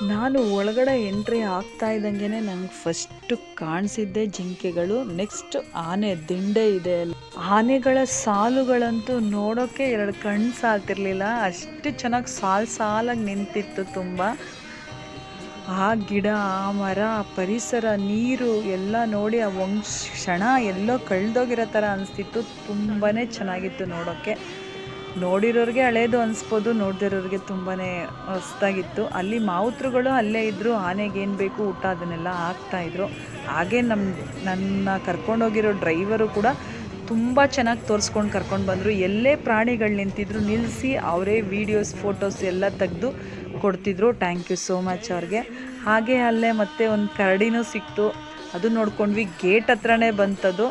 ನಾನು ಒಳಗಡೆ ಎಂಟ್ರಿ ಆಗ್ತಾ ಇದ್ದಂಗೆ ನಂಗೆ ಫಸ್ಟು ಕಾಣಿಸಿದ್ದೆ ಜಿಂಕೆಗಳು. ನೆಕ್ಸ್ಟ್ ಆನೆ ದಿಂಡೆ ಇದೆ ಅಲ್ಲಿ. ಆನೆಗಳ ಸಾಲುಗಳಂತೂ ನೋಡೋಕ್ಕೆ ಎರಡು ಕಣ್ಣು ಸಾಲ್ತಿರ್ಲಿಲ್ಲ, ಅಷ್ಟು ಚೆನ್ನಾಗಿ ಸಾಲಾಗಿ ನಿಂತಿತ್ತು. ತುಂಬ ಆ ಗಿಡ, ಆ ಮರ, ಪರಿಸರ, ನೀರು ಎಲ್ಲ ನೋಡಿ ಆ ಒಂದು ಕ್ಷಣ ಎಲ್ಲೋ ಕಳೆದೋಗಿರೋ ಥರ ಅನಿಸ್ತಿತ್ತು. ತುಂಬಾ ಚೆನ್ನಾಗಿತ್ತು ನೋಡೋಕ್ಕೆ. ನೋಡಿರೋರಿಗೆ ಹಳೇದು ಅನಿಸ್ಬೋದು, ನೋಡ್ದಿರೋರಿಗೆ ತುಂಬಾ ಹೊಸ್ದಾಗಿತ್ತು. ಅಲ್ಲಿ ಮಾವುತರುಗಳು ಅಲ್ಲೇ ಇದ್ದರು, ಆನೆಗೆ ಏನು ಬೇಕು ಊಟ ಅದನ್ನೆಲ್ಲ ಹಾಕ್ತಾಯಿದ್ರು. ಹಾಗೆ ನನ್ನ ಕರ್ಕೊಂಡೋಗಿರೋ ಡ್ರೈವರು ಕೂಡ ತುಂಬ ಚೆನ್ನಾಗಿ ತೋರಿಸ್ಕೊಂಡು ಕರ್ಕೊಂಡು ಬಂದರು. ಎಲ್ಲೇ ಪ್ರಾಣಿಗಳು ನಿಂತಿದ್ರು ನಿಲ್ಲಿಸಿ ಅವರೇ ವೀಡಿಯೋಸ್, ಫೋಟೋಸ್ ಎಲ್ಲ ತೆಗೆದು ಕೊಡ್ತಿದ್ರು. ಥ್ಯಾಂಕ್ ಯು ಸೋ ಮಚ್ ಅವ್ರಿಗೆ. ಹಾಗೆ ಅಲ್ಲೇ ಮತ್ತೆ ಒಂದು ಕರಡಿನೂ ಸಿಕ್ತು, ಅದು ನೋಡ್ಕೊಂಡ್ವಿ. ಗೇಟ್ ಹತ್ರನೇ ಬಂತದು.